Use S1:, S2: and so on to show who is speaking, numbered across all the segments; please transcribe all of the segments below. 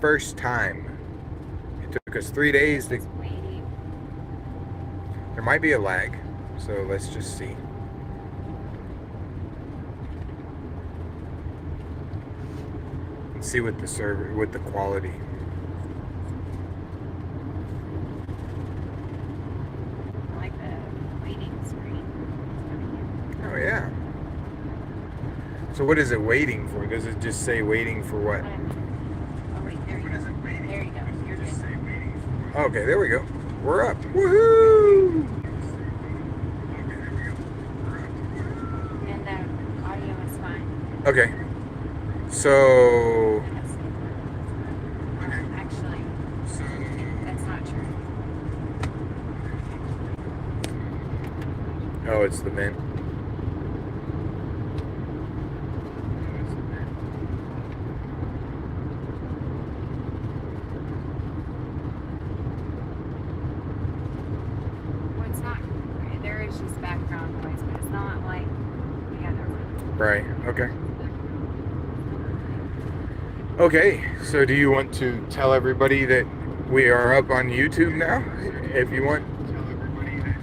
S1: first time. It took us 3 days to... There might be a lag, so let's just see. Let's see with the server, with the quality.
S2: I like the waiting screen.
S1: Oh yeah. So what is it waiting for? Does it just say waiting for what?
S2: Oh wait, there you go. There you go. You're good.
S1: Okay, there we go. We're up. Woohoo!
S2: And the audio is fine.
S1: Okay. So...
S2: Actually, that's not true.
S1: Oh, it's the vent.
S2: Well, it's not. There is just background noise, but it's not like the other one.
S1: Right, okay. Okay, so do you want to tell everybody that we are up on YouTube now? If you want. Tell everybody that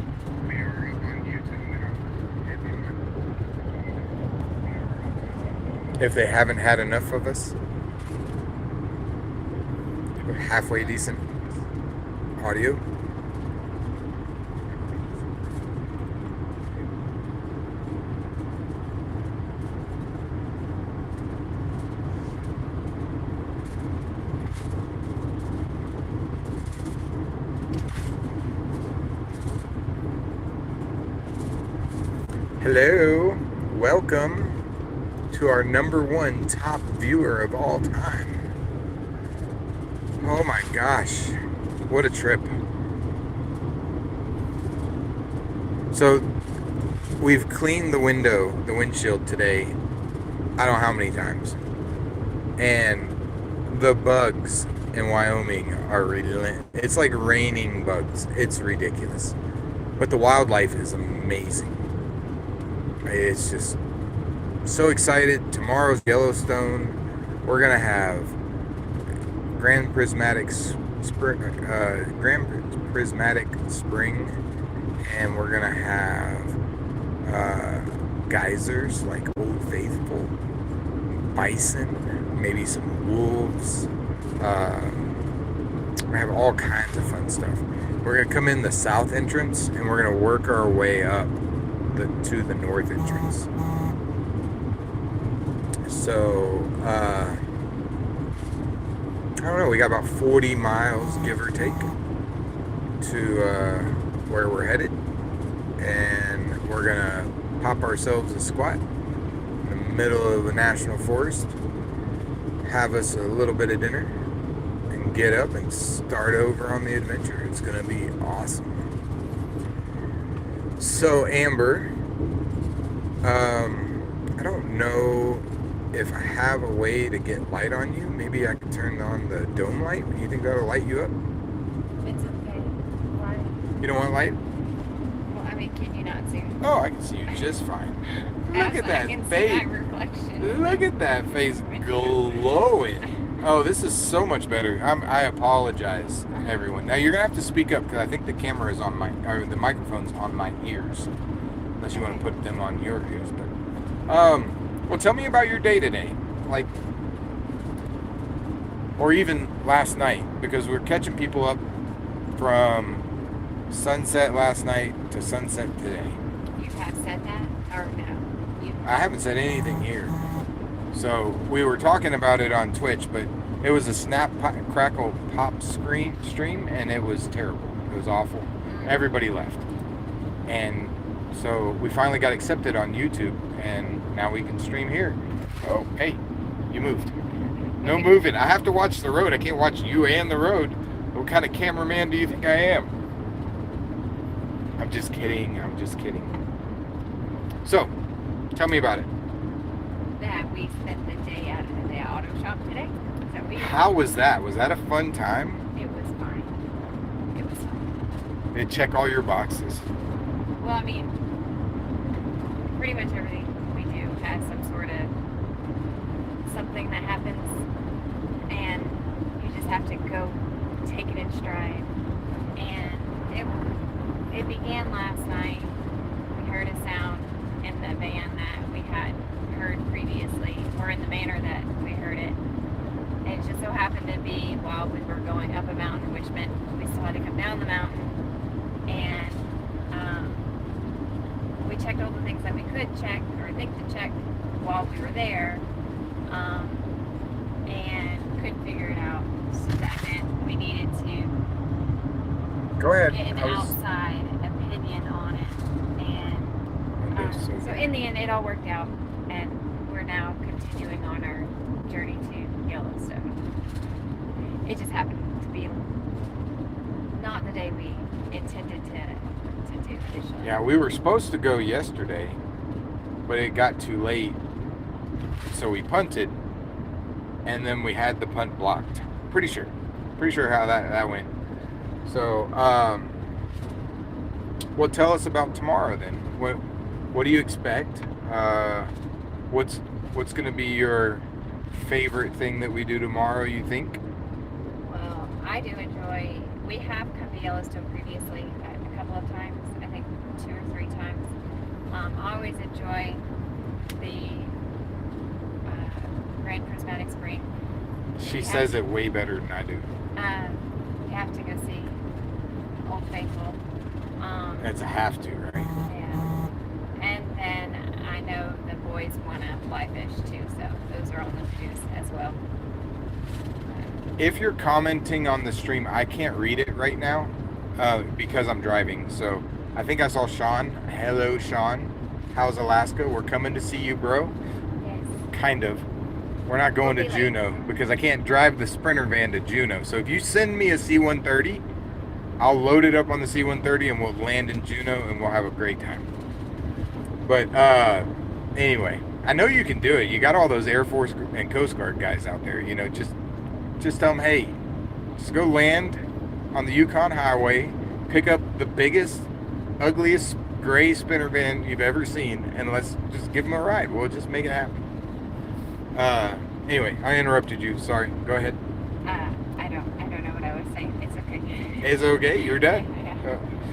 S1: we are up on YouTube now. If they haven't had enough of us. Halfway decent audio. Hello, welcome to our #1 top viewer of all time. Oh my gosh, what a trip. So, we've cleaned the windshield today, I don't know how many times. And the bugs in Wyoming are relentless. It's like raining bugs. It's ridiculous. But the wildlife is amazing. It's just so excited. Tomorrow's Yellowstone. We're gonna have Grand Prismatic Spring, and we're gonna have geysers like Old Faithful, bison, maybe some wolves. We have all kinds of fun stuff. We're gonna come in the south entrance, and we're gonna work our way up to the north entrance. So, I don't know, we got about 40 miles, give or take, to where we're headed. And we're gonna pop ourselves a squat in the middle of the national forest, have us a little bit of dinner, and get up and start over on the adventure. It's gonna be awesome. So, Amber, I don't know if I have a way to get light on you. Maybe I could turn on the dome light. You think that'll light you up?
S2: It's okay. Why?
S1: You don't want light?
S2: Well, I mean, can you not see me?
S1: Oh, I can see you just fine. Look at that face.
S2: Reflection.
S1: Look at that face glowing. Oh, this is so much better. I apologize, everyone. Now you're gonna have to speak up because I think the camera is on or the microphone's on my ears. Unless you want to put them on your ears, but well, tell me about your day today, like, or even last night, because we're catching people up from sunset last night to sunset today.
S2: You have said that, or no?
S1: I haven't said anything here. So we were talking about it on Twitch, but it was a snap, crackle, pop stream, and it was terrible. It was awful. Everybody left, and so we finally got accepted on YouTube, and now we can stream here. Oh, hey, you moved. No moving. I have to watch the road. I can't watch you and the road. What kind of cameraman do you think I am? I'm just kidding. I'm just kidding. So, tell me about it.
S2: That we spent the day out at the auto shop today.
S1: How was that? Was that a fun time?
S2: It was fine. It was fine.
S1: They check all your boxes.
S2: Well, I mean, pretty much everything we do has some sort of something that happens, and you in stride. And it began last night. We heard a sound in the van that we had heard previously, or in the manner that we heard it. And it just so happened to be while we were going up a mountain, which meant we still had to come down the mountain. And we checked all the things that we could check, or think to check, while we were there, and couldn't figure it out. So that meant we needed to
S1: Go ahead.
S2: get an outside opinion on it. And so in the end, it all worked out, and we're now continuing on our journey to Yellowstone. It just happened to be not the day we intended to do initially.
S1: Yeah, we were supposed to go yesterday, but it got too late, so we punted, and then we had the punt blocked. Pretty sure how that went. So, well, tell us about tomorrow then. What do you expect? What's going to be your favorite thing that we do tomorrow, you think?
S2: Well, I do enjoy. We have come to Yellowstone previously a couple of times. I think 2 or 3 times. I always enjoy the Grand Prismatic Spring.
S1: She says it way better than I do.
S2: We have to go see Old Faithful.
S1: It's a have to, right?
S2: Yeah. And then I know the boys want to fly fish too, so those are on the to-dos as well.
S1: If you're commenting on the stream, I can't read it right now because I'm driving. So I think I saw Sean. Hello, Sean. How's Alaska? We're coming to see you, bro.
S2: Yes.
S1: Kind of. We're not going
S2: We'll
S1: to
S2: be
S1: Juneau because I can't drive the Sprinter van to Juneau. So if you send me a C-130, I'll load it up on the C-130 and we'll land in Juneau and we'll have a great time. But anyway, I know you can do it. You got all those Air Force and Coast Guard guys out there. You know, just tell them, hey, just go land on the Yukon Highway, pick up the biggest, ugliest gray Sprinter van you've ever seen, and let's just give them a ride. We'll just make it happen. Anyway, I interrupted you. Sorry. Go ahead.
S2: I don't know what I was saying. It's okay.
S1: It's okay. You're done.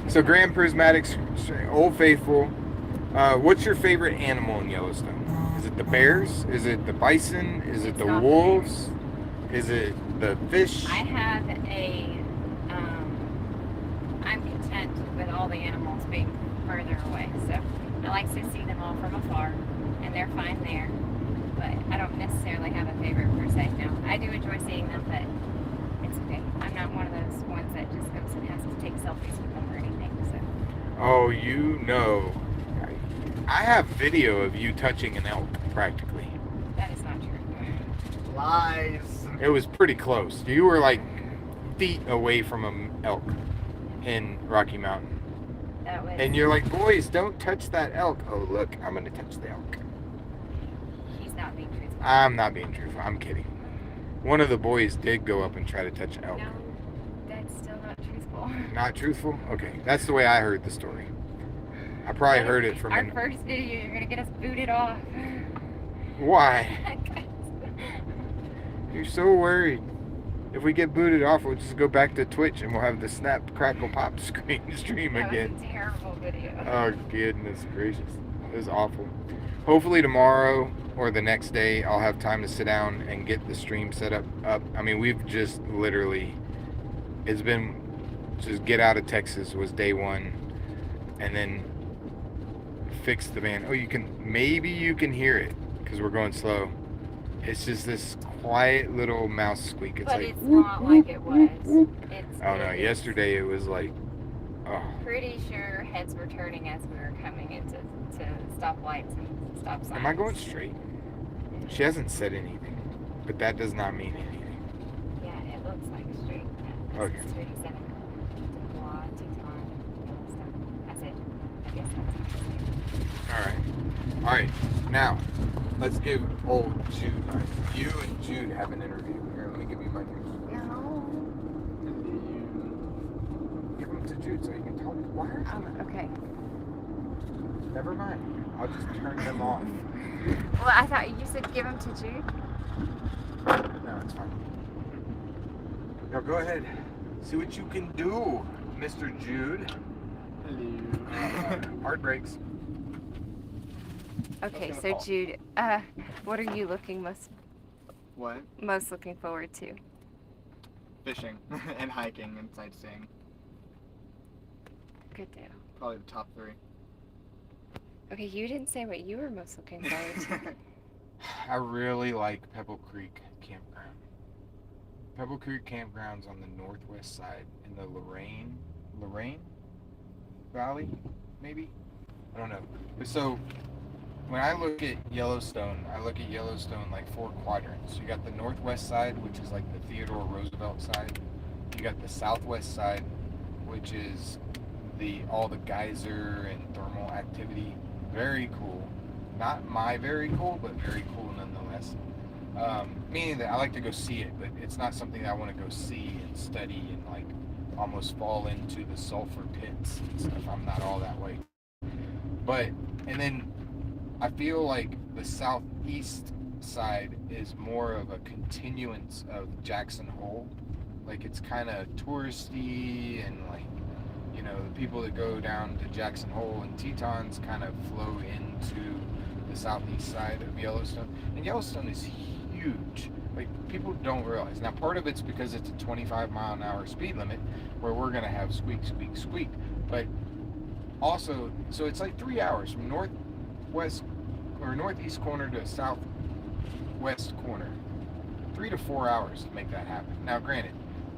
S1: So Grand Prismatic, Old Faithful. What's your favorite animal in Yellowstone? Is it the bears? Is it the bison? Is it the wolves? Is it the fish?
S2: I have I'm content with all the animals being further away. So I like to see them all from afar, and they're fine there. But I don't necessarily have a favorite per se. No, I do enjoy seeing them, but it's okay. I'm not one of those ones that just goes and has to take selfies with them or anything. So.
S1: Oh, you know. I have video of you touching an elk, practically.
S2: That is not true.
S3: Lies.
S1: It was pretty close. You were like feet away from an elk in Rocky Mountain.
S2: That was.
S1: And you're like, boys, don't touch that elk. Oh, look, I'm going to touch the elk.
S2: He's not being truthful.
S1: I'm not being truthful. I'm kidding. One of the boys did go up and try to touch an elk.
S2: No, that's still not truthful.
S1: Not truthful? Okay. That's the way I heard the story. I probably heard it from
S2: our first video. You're gonna get us booted off.
S1: Why? You're so worried. If we get booted off, we'll just go back to Twitch and we'll have the snap, crackle, pop stream
S2: That
S1: again.
S2: was a terrible video.
S1: Oh, goodness gracious. It was awful. Hopefully tomorrow or the next day, I'll have time to sit down and get the stream set up. I mean, we've just literally, it's been, just get out of Texas was day one. And then fix the van. Oh, maybe you can hear it because we're going slow. It's just this quiet little mouse squeak. It's
S2: but
S1: like,
S2: it's not like it was.
S1: Oh no, yesterday it was like, oh.
S2: Pretty sure heads were turning as we were coming into stoplights and stop signs.
S1: Am I going straight? She hasn't said anything, but that does not mean anything.
S2: Yeah, it looks like straight. Yeah,
S1: Okay.
S2: Straight center. I said, I guess that's
S1: All right. Now, let's give old Jude. You and Jude have an interview. Here, let me give you my news.
S2: No.
S1: Give them to Jude so he can talk. Why?
S2: Okay.
S1: Never mind. I'll just turn them off.
S2: Well, I thought you said give them to Jude.
S1: No, it's fine. No, go ahead. See what you can do, Mr. Jude.
S3: Hello.
S1: Hard brakes.
S2: Okay,
S1: gonna
S2: so
S1: fall.
S2: Jude, what are you
S3: What?
S2: most looking forward to?
S3: Fishing and hiking and sightseeing.
S2: Good deal.
S3: Probably the top 3.
S2: Okay, you didn't say what you were most looking forward to.
S1: I really like Pebble Creek Campground. Pebble Creek Campground's on the northwest side in the Lorraine Valley, maybe? I don't know. But so when I look at Yellowstone like 4 quadrants. You got the northwest side, which is like the Theodore Roosevelt side. You got the southwest side, which is all the geyser and thermal activity. Very cool. Not my very cool, but very cool nonetheless. Meaning that I like to go see it, but it's not something that I want to go see and study and like almost fall into the sulfur pits and stuff. I'm not all that way. But, and then I feel like the southeast side is more of a continuance of Jackson Hole. Like it's kind of touristy and like, you know, the people that go down to Jackson Hole and Tetons kind of flow into the southeast side of Yellowstone. And Yellowstone is huge. Like people don't realize. Now part of it's because it's a 25-mile-an-hour speed limit where we're going to have squeak, squeak, squeak. But also, so it's like 3 hours from northwest or northeast corner to southwest corner. 3 to 4 hours to make that happen. Now granted,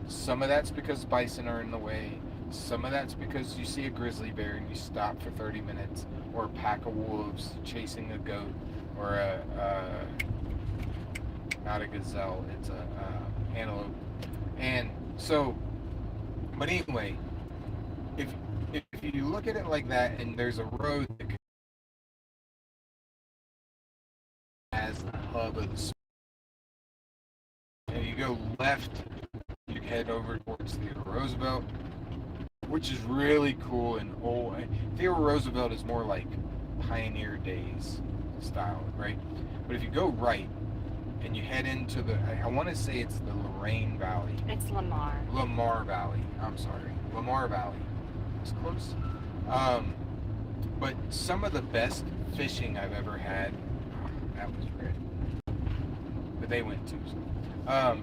S1: some of that's because bison are in the way. Some of that's because you see a grizzly bear and you stop for 30 minutes, or a pack of wolves chasing a goat, or not a gazelle, it's a antelope. And so, but anyway, if you look at it like that, and there's a road that has the hub of the, and you go left, you head over towards Theodore Roosevelt, which is really cool and old. Theodore Roosevelt is more like pioneer days style, right? But if you go right and you head into I want to say it's the Lorraine Valley.
S2: It's Lamar.
S1: Lamar Valley. I'm sorry. Lamar Valley. It's close. But some of the best fishing I've ever had, that was red. But they went too.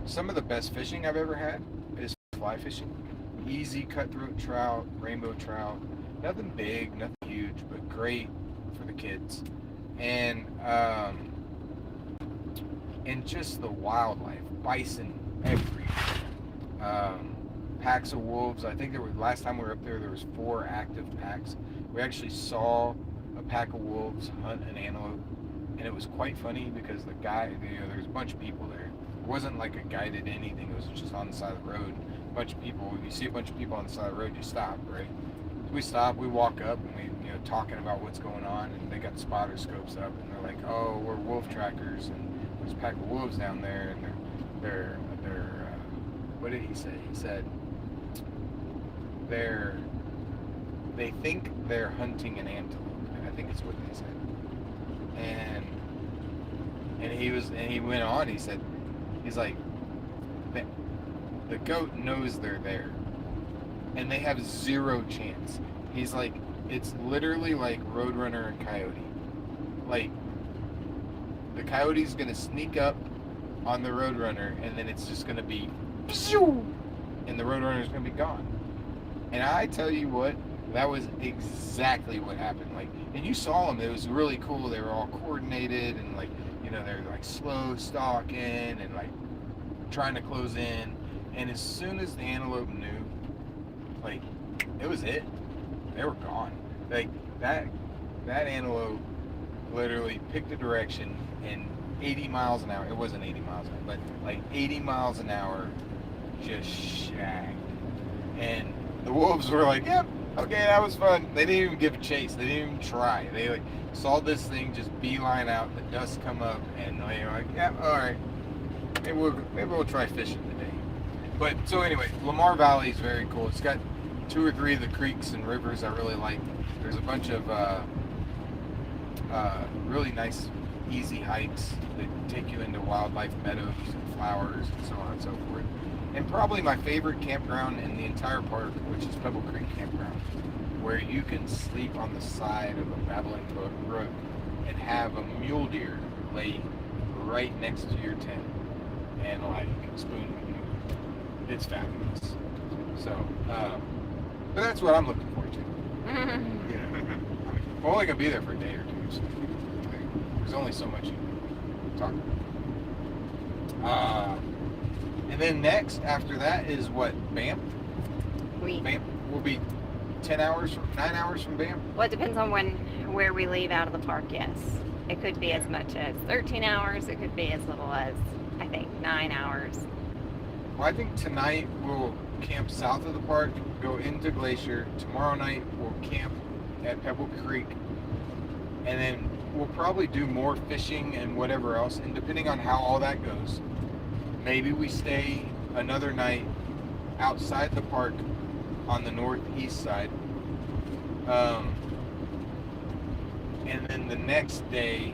S1: Some of the best fishing I've ever had is fly fishing. Easy cutthroat trout, rainbow trout, nothing big, nothing huge, but great for the kids. And just the wildlife, bison everywhere. Packs of wolves. I think last time we were up there was 4 active packs. We actually saw a pack of wolves hunt an antelope, and it was quite funny because the guy, there's a bunch of people there. It wasn't like a guided anything. It was just on the side of the road. Bunch of people. You see a bunch of people on the side of the road, you stop, right? So we stop, we walk up, and we, talking about what's going on, and they got spotter scopes up, and they're like, "Oh, we're wolf trackers, and there's a pack of wolves down there, and they're what did he say? He said they think they're hunting an antelope. I think it's what they said. And he went on. He's like. The goat knows they're there, and they have 0 chance. He's like, it's literally like Roadrunner and Coyote. Like, the Coyote's gonna sneak up on the Roadrunner, and then it's just gonna be, and the Roadrunner's gonna be gone. And I tell you what, that was exactly what happened. Like, and you saw them. It was really cool. They were all coordinated, and like, they're like slow stalking and like trying to close in. And as soon as the antelope knew, like, it was it. They were gone. Like, that antelope literally picked a direction and 80 miles an hour. It wasn't 80 miles an hour, but like 80 miles an hour just shagged. And the wolves were like, yep, okay, that was fun. They didn't even give a chase. They didn't even try. They like saw this thing just beeline out, the dust come up, and they were like, yeah, all right. Maybe we'll try fishing today. But so anyway, Lamar Valley is very cool. It's got 2 or 3 of the creeks and rivers I really like. There's a bunch of really nice, easy hikes that take you into wildlife meadows and flowers and so on and so forth. And probably my favorite campground in the entire park, which is Pebble Creek Campground, where you can sleep on the side of a babbling brook and have a mule deer lay right next to your tent and like spoon with you. It's fabulous. So, but that's what I'm looking forward to. You know, I mean, we're only gonna be there for a day or two, so there's only so much you can talk about. And then next, after that, is what, Banff? Banff will be 9 hours from Banff.
S2: Well, it depends on where we leave out of the park. Yes, it could be as much as 13 hours. It could be as little as, I think, 9 hours.
S1: Well, I think tonight we'll camp south of the park, go into Glacier. Tomorrow night we'll camp at Pebble Creek, and then we'll probably do more fishing and whatever else. And depending on how all that goes, maybe we stay another night outside the park on the northeast side. And then the next day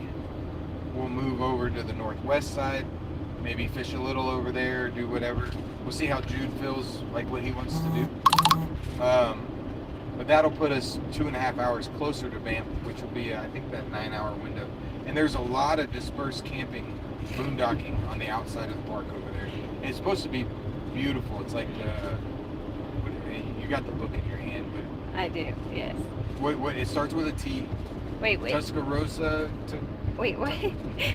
S1: we'll move over to the northwest side, maybe fish a little over there, do whatever. We'll see how Jude feels, like what he wants to do. But that'll put us 2.5 hours closer to Banff, which will be, I think, that 9-hour window. And there's a lot of dispersed camping, boondocking on the outside of the park over there. And it's supposed to be beautiful. It's like you got the book in your hand, but
S2: I do. Yes.
S1: What? It starts with a T.
S2: Wait.
S1: Tuscaloosa to
S2: Wait.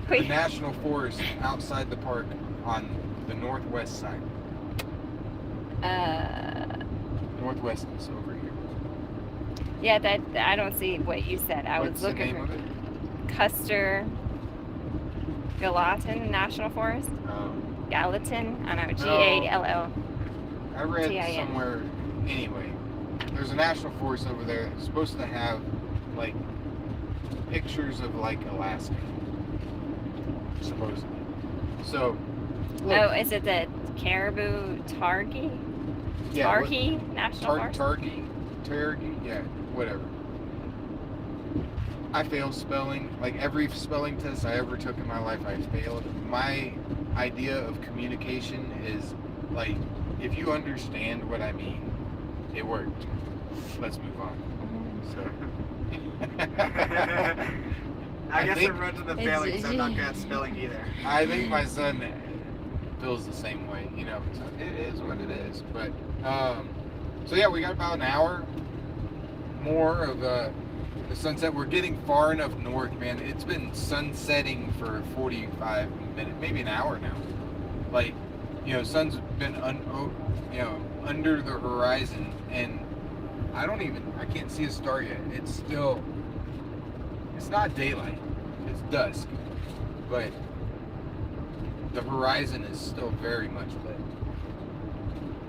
S1: the National Forest outside the park on the northwest side. Northwest is over here.
S2: Yeah, that I don't see what you said. I
S1: What's
S2: was
S1: the
S2: looking
S1: name
S2: for
S1: of it?
S2: Custer Gallatin National Forest.
S1: Oh.
S2: Gallatin. I know. Gall.
S1: I read
S2: TIN.
S1: somewhere. Anyway, there's a national forest over there that's supposed to have like pictures of like Alaska, supposedly. So. Look,
S2: Oh, is it the Caribou Targhee? Targhee National Forest?
S1: Targhee, yeah, whatever. I failed spelling. Like every spelling test I ever took in my life, I failed. My idea of communication is like, if you understand what I mean, it worked. Let's move on. So.
S3: I guess
S1: think-
S3: it runs in the family, so I'm not good at spelling either.
S1: I think my son feels the same way, you know. So it is what it is. But so yeah, we got about an hour more of the sunset. We're getting far enough north, man. It's been sunsetting for 45 minutes, maybe an hour now. Like, you know, sun's been under the horizon, and I can't see a star yet. It's not daylight, it's dusk, but the horizon is still very much lit.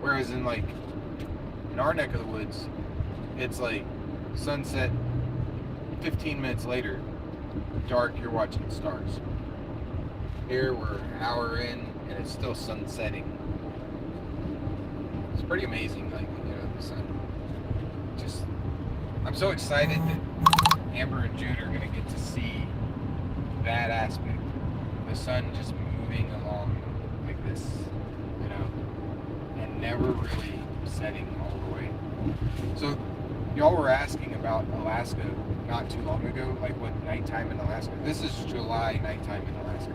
S1: Whereas in our neck of the woods, it's like sunset, 15 minutes later, dark, you're watching stars. Here we're an hour in and it's still sunsetting. It's pretty amazing, like, you know, the sun. Just, I'm so excited that Amber and Jude are gonna get to see that aspect. The sun just moving along like this, you know, and never really setting all the way. So y'all were asking about Alaska not too long ago, like what nighttime in Alaska. This is July nighttime in Alaska.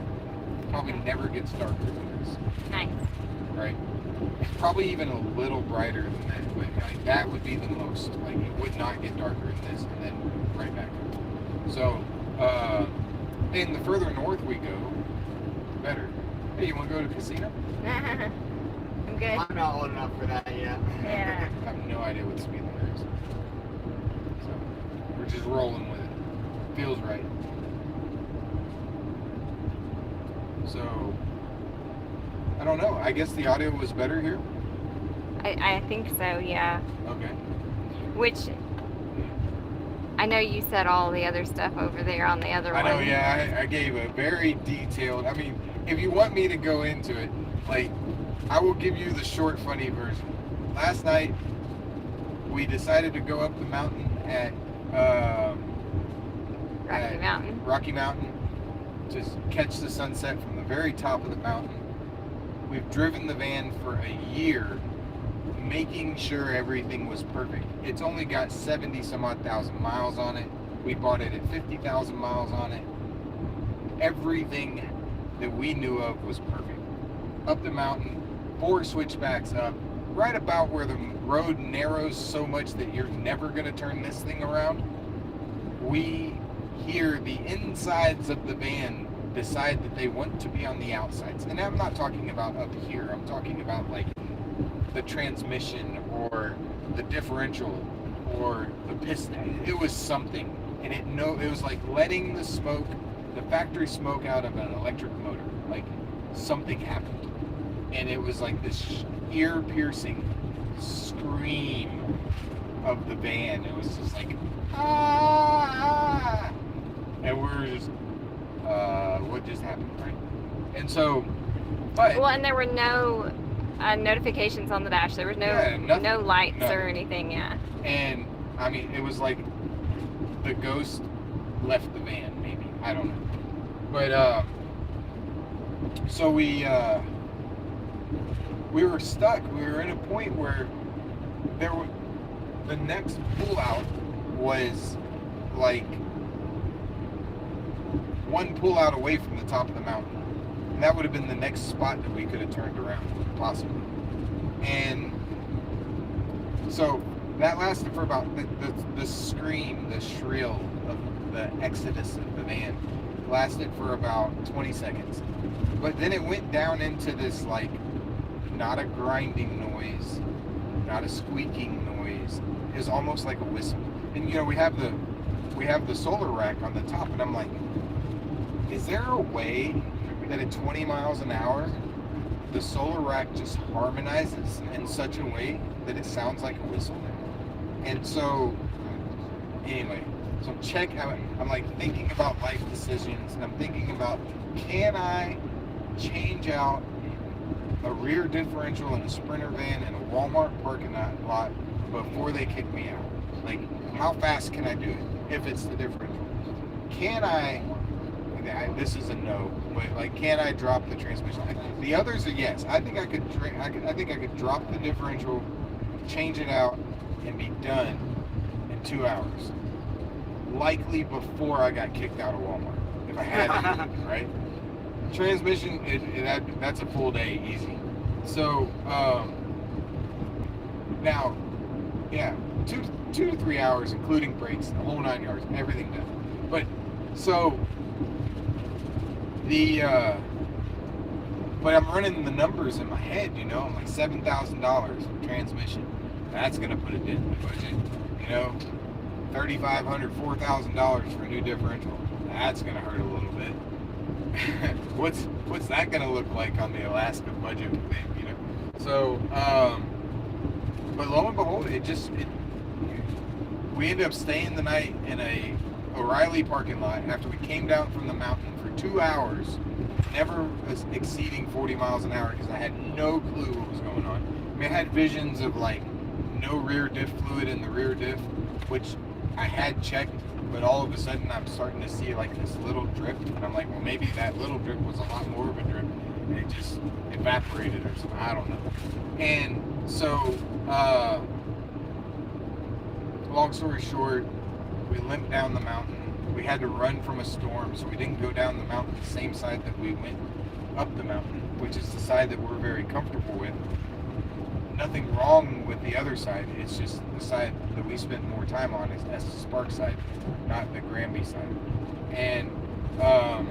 S1: Probably never gets darker than this.
S2: Nice.
S1: Right? Probably even a little brighter than that, but like that would be the most. Like it would not get darker than this, and then right back up. So, and the further north we go, the better. Hey, you want to go to the casino?
S2: I'm good.
S3: I'm not old enough for that yet.
S2: Yeah.
S1: I have no idea what the speed limit is. So, we're just rolling with it. Feels right. So, I don't know. I guess the audio was better here?
S2: I think so, yeah.
S1: Okay.
S2: Which, I know you said all the other stuff over there on the other
S1: I
S2: one.
S1: know, yeah, I gave a very detailed, I mean, if you want me to go into it, like, I will give you the short, funny version. Last night, we decided to go up the mountain at Rocky Mountain, just catch the sunset from the very top of the mountain. we've driven the van for a year, making sure everything was perfect. It's only got 70 some odd thousand miles on it. We bought it at 50,000 miles on it. Everything that we knew of was perfect. Up the mountain, 4 switchbacks up, right about where the road narrows so much that you're never going to turn this thing around. We hear the insides of the van decide that they want to be on the outsides. And I'm not talking about up here. I'm talking about like the transmission or the differential or the piston. It was something. And it was like letting the smoke, the factory smoke out of an electric motor. Like something happened. And it was like this ear-piercing scream of the van. It was just like, ah! And we were just, what just happened, right? And so, but...
S4: Well, and there were no notifications on the dash. There was no lights or anything, yeah.
S1: And, I mean, it was like the ghost left the van, maybe. I don't know. But, so we were stuck. We were in a point where the next pull out was like one pull out away from the top of the mountain. And that would have been the next spot that we could have turned around, possibly. And so that lasted for about the scream, the shrill of the exodus of the van lasted for about 20 seconds. But then it went down into this like not a grinding noise, not a squeaking noise. It was almost like a whistle. And you know, we have the solar rack on the top, and I'm like, is there a way that at 20 miles an hour the solar rack just harmonizes in such a way that it sounds like a whistle? And so anyway, so I'm like thinking about life decisions, and I'm thinking about, can I change out a rear differential in a Sprinter van in a Walmart parking lot before they kick me out? Like, how fast can I do it if it's the differential? Can I, this is a no, but like, can I drop the transmission? The others are yes. I think I could drop the differential, change it out, and be done in 2 hours. Likely before I got kicked out of Walmart, if I had to, right? Transmission, that's a full day easy. So now, yeah, two to 3 hours, including breaks, the whole 9 yards, everything done. But so but I'm running the numbers in my head, you know. I'm like $7,000 for transmission. That's gonna put a dent in the budget, you know. $3,500, $4,000 for a new differential. That's gonna hurt a little bit. What's that gonna look like on the Alaska budget, you know? So, but lo and behold, we ended up staying the night in a O'Reilly parking lot after we came down from the mountain for 2 hours, never exceeding 40 miles an hour because I had no clue what was going on. I mean, I had visions of like no rear diff fluid in the rear diff, which I had checked, but all of a sudden I'm starting to see like this little drip, and I'm like, well, maybe that little drip was a lot more of a drip, and it just evaporated or something, I don't know. And so, long story short, we limped down the mountain. We had to run from a storm, so we didn't go down the mountain the same side that we went up the mountain, which is the side that we're very comfortable with. Nothing wrong with the other side. It's just the side that we spent more time on is the Spark side, not the Granby side. And of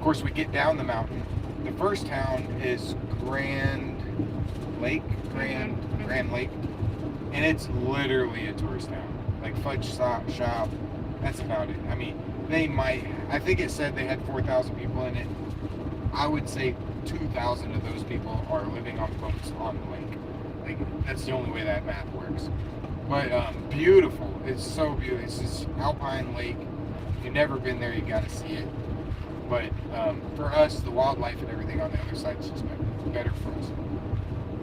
S1: course, we get down the mountain. The first town is Grand Lake, and it's literally a tourist town. Like fudge shop. That's about it. I mean, I think it said they had 4,000 people in it. I would say 2,000 of those people are living on boats on the lake. Like, that's the only way that math works. But beautiful. It's so beautiful. It's this alpine lake. If you've never been there, you got to see it. But for us, the wildlife and everything on the other side is just better for us.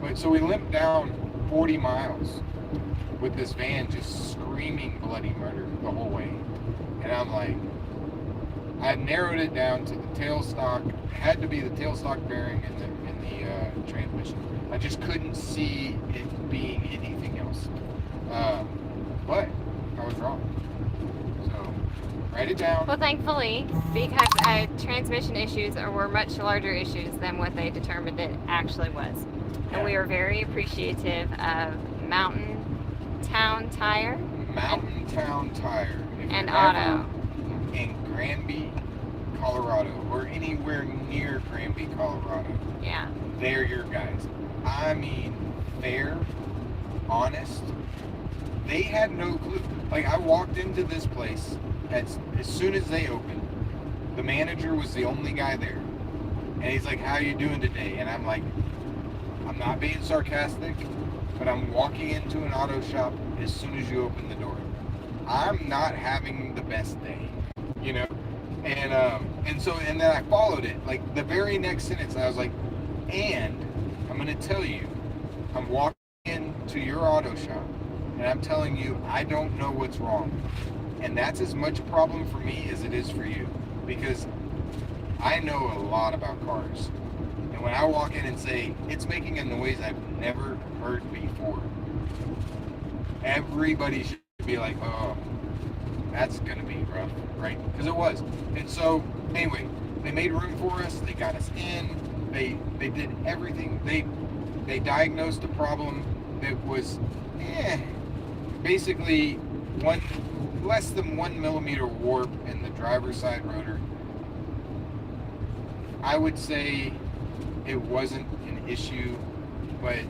S1: But so we limped down 40 miles with this van just screaming bloody murder the whole way. And I'm like, I narrowed it down to the tailstock. It had to be the tailstock bearing and the transmission. I just couldn't see it being anything else. But I was wrong. So write it down.
S4: Well, thankfully, because transmission issues were much larger issues than what they determined it actually was. And we are very appreciative of Mountain Town Tire.
S1: Mountain Town Tire. If
S4: And
S1: you're
S4: Auto.
S1: ever in Granby, Colorado, or anywhere near Granby, Colorado,
S4: Yeah.
S1: they're your guys. I mean, fair, honest. They had no clue. Like, I walked into this place as soon as they opened. The manager was the only guy there. And he's like, how you doing today? And I'm like, I'm not being sarcastic, but I'm walking into an auto shop as soon as you open the door. I'm not having the best day, you know? And then I followed it. Like, the very next sentence, I was like, and I'm going to tell you, I'm walking into your auto shop, and I'm telling you, I don't know what's wrong. And that's as much a problem for me as it is for you, because I know a lot about cars. And when I walk in and say, it's making a noise I've never heard before, everybody should be like, oh, that's going to be rough, right? Because it was. And so, anyway, they made room for us. They got us in. They did everything. They diagnosed a problem that was, basically less than 1 millimeter warp in the driver's side rotor. I would say it wasn't an issue, but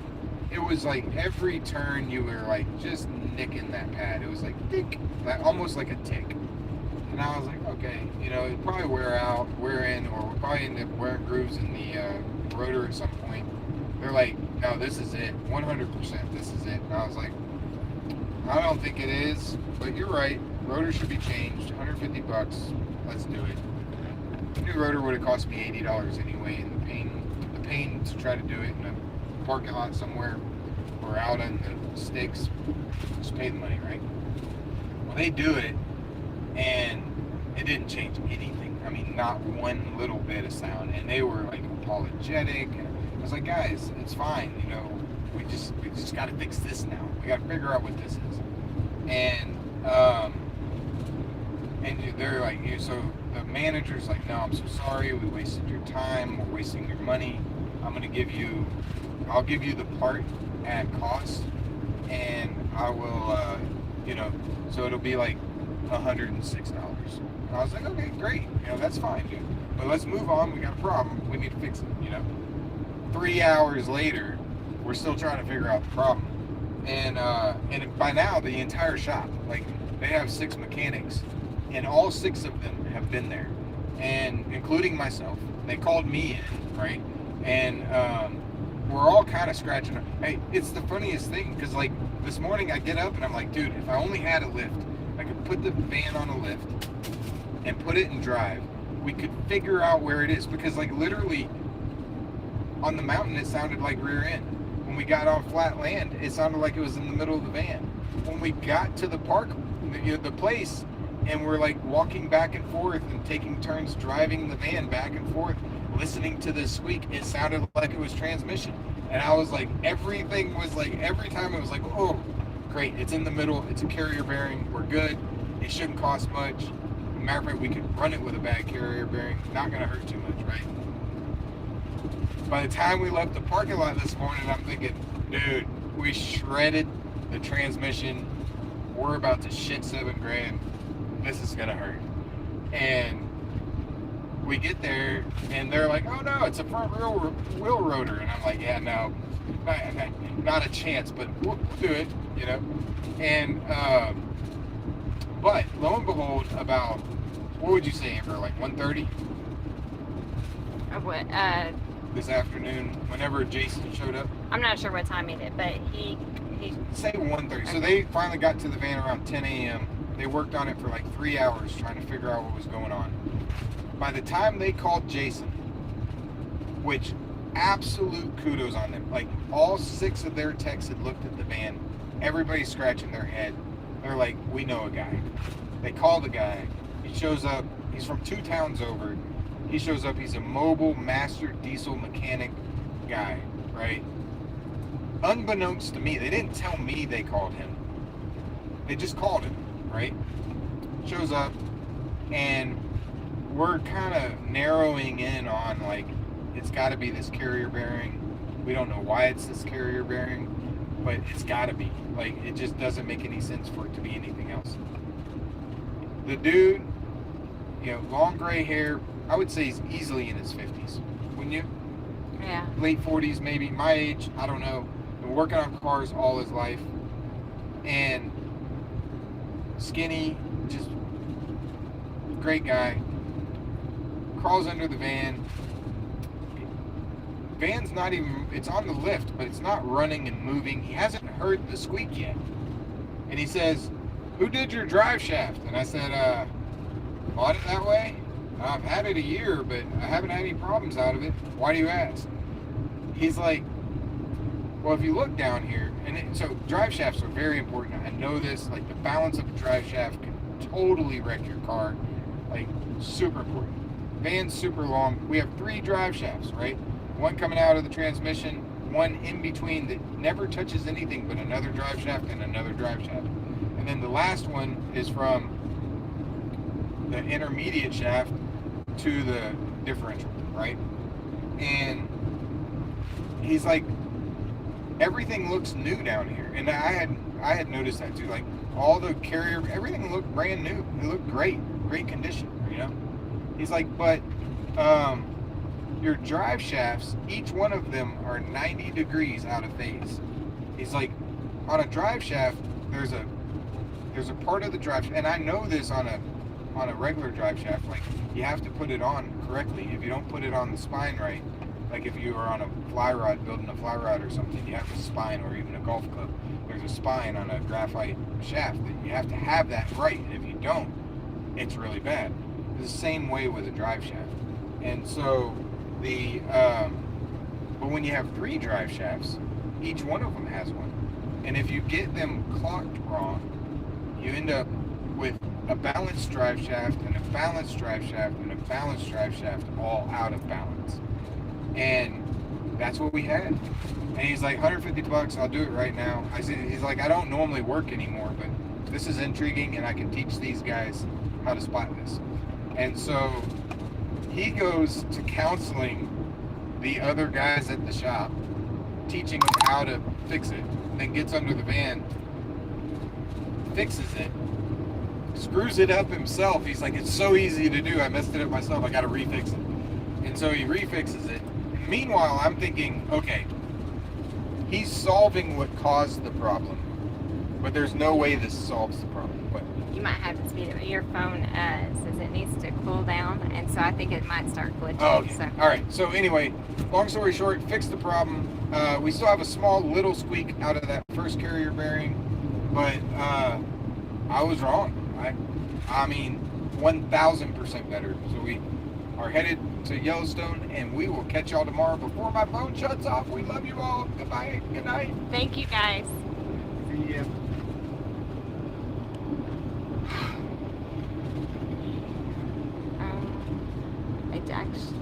S1: it was like every turn you were like just nicking that pad. It was like tick, almost like a tick. And I was like, okay, you know, it'd probably wear in, or we'll probably end up wearing grooves in the rotor at some point. They're like, no, this is it, 100%, this is it. And I was like, I don't think it is, but you're right. Rotor should be changed, $150. Let's do it. The new rotor would have cost me $80 anyway, and the pain to try to do it in a parking lot somewhere or out in the sticks, just pay the money, right? Well, they do it, and it didn't change anything. I mean, not one little bit of sound, and they were like apologetic. And I was like, guys, it's fine, you know. We just got to fix this now. We got to figure out what this is. And they're like, so the manager's like, no, I'm so sorry. We wasted your time. We're wasting your money. I'll give you the part at cost, and I will, so it'll be like $106. And I was like, okay, great. You know, that's fine, dude. But let's move on. We got a problem. We need to fix it, you know. 3 hours later, we're still trying to figure out the problem. And by now, the entire shop, like, they have 6 mechanics, and all 6 of them have been there, and including myself. They called me in, right? And we're all kind of scratching up. Hey, it's the funniest thing, because, like, this morning I get up and I'm like, dude, if I only had a lift, I could put the van on a lift and put it in drive. We could figure out where it is, because, like, literally on the mountain it sounded like rear end. When we got on flat land, it sounded like it was in the middle of the van. When we got to the park, the place, and we're like walking back and forth and taking turns driving the van back and forth, listening to the squeak, it sounded like it was transmission. And I was like, everything was like, every time it was like, oh, great, it's in the middle, it's a carrier bearing, we're good, it shouldn't cost much. Matter of fact, we could run it with a bad carrier bearing, not gonna hurt too much, right? By the time we left the parking lot this morning, I'm thinking, dude, we shredded the transmission. We're about to shit $7,000. This is gonna hurt. And we get there, and they're like, oh no, it's a front wheel rotor. And I'm like, yeah, no, not a chance, but we'll do it, you know. And but lo and behold, about, what would you say, Amber, like 1:30?
S4: What?
S1: This afternoon, whenever Jason showed up?
S4: I'm not sure what time he did, but he
S1: say 1:30.
S4: Okay.
S1: So they finally got to the van around 10 a.m. They worked on it for like 3 hours trying to figure out what was going on. By the time they called Jason, which absolute kudos on them, like all 6 of their techs had looked at the van, everybody's scratching their head. They're like, we know a guy. They call the guy. He shows up. He's from 2 towns over. He shows up. He's a mobile master diesel mechanic guy, right? Unbeknownst to me, they didn't tell me they called him. They just called him, right? Shows up, and we're kind of narrowing in on, like, it's got to be this carrier bearing. We don't know why it's this carrier bearing, but it's got to be. Like, it just doesn't make any sense for it to be anything else. The dude, you know, long gray hair, I would say he's easily in his 50s. Wouldn't you?
S4: Yeah.
S1: Late 40s, maybe. My age, I don't know. Been working on cars all his life. And skinny, just great guy. Crawls under the van. Van's not even, it's on the lift, but it's not running and moving. He hasn't heard the squeak yet. And he says, "Who did your drive shaft?" And I said, bought it that way? I've had it a year, but I haven't had any problems out of it. Why do you ask? He's like, well, if you look down here, so drive shafts are very important. I know this, like the balance of a drive shaft can totally wreck your car. Like, super important. Van's super long. We have 3 drive shafts, right? One coming out of the transmission, one in between that never touches anything but another drive shaft and another drive shaft. And then the last one is from the intermediate shaft to the differential, right? And he's like, everything looks new down here. And I had noticed that too. Like, all the carrier, everything looked brand new. It looked great condition, you know? He's like, but your drive shafts, each one of them are 90 degrees out of phase. He's like, on a drive shaft, there's a part of the drive shaft, and I know this on a regular drive shaft, like, you have to put it on correctly. If you don't put it on the spine right, like if you are on a fly rod, building a fly rod or something, you have a spine, or even a golf club, there's a spine on a graphite shaft that you have to have that right. And if you don't, it's really bad. It's the same way with a drive shaft. And so but when you have 3 drive shafts, each one of them has one. And if you get them clocked wrong, you end up with a balanced drive shaft and a balanced drive shaft and a balanced drive shaft all out of balance. And that's what we had. And he's like, $150, I'll do it right now. He's like, I don't normally work anymore, but this is intriguing and I can teach these guys how to spot this. And so he goes to counseling the other guys at the shop, teaching them how to fix it, then gets under the van, fixes it, screws it up himself. He's like, it's so easy to do, I messed it up myself, I gotta refix it. And so he refixes it. Meanwhile, I'm thinking, okay, he's solving what caused the problem, but there's no way this solves the problem. But
S4: You might have to speed it. Your phone says it needs to cool down, and so I think it might start glitching.
S1: Oh, okay.
S4: So.
S1: All right. So anyway, long story short, fixed the problem. We still have a small little squeak out of that first carrier bearing, but I was wrong. I mean, 1,000% better. So we are headed to Yellowstone, and we will catch y'all tomorrow before my phone shuts off. We love you all. Goodbye. Good night.
S4: Thank you, guys.
S3: See ya.
S4: I actually